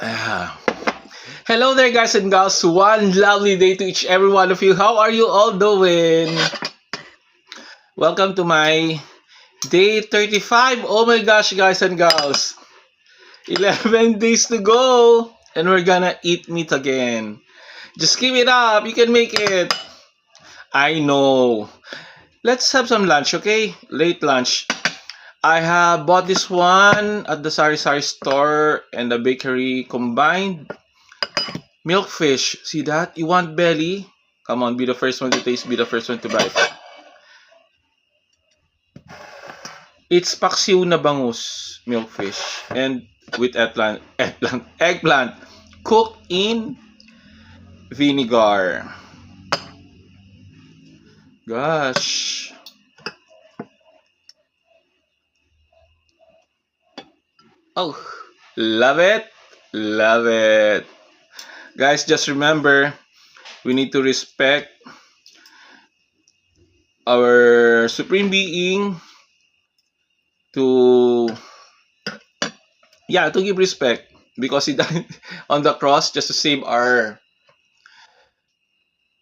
Ah. Hello there, guys and gals. One lovely day to each every one of you. How are you all doing? Welcome to my day 35. Oh my gosh, guys and gals. 11 days to go. And we're gonna eat meat again. Just keep it up. You can make it. I know. Let's have some lunch, okay? Late lunch. I have bought this one at the Sari Sari store and the bakery combined. Milkfish. See that? You want belly? Come on, be the first one to taste, be the first one to bite. It's paksiw na bangus milkfish and with eggplant cooked in vinegar. Gosh. Oh, love it. Love it. Guys, just remember, we need to respect our supreme being to give respect because he died on the cross just to save our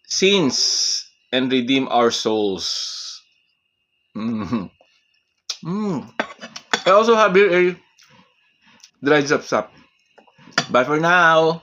sins and redeem our souls. Mm. Mm. I also have here a dried sapsap. Bye for now.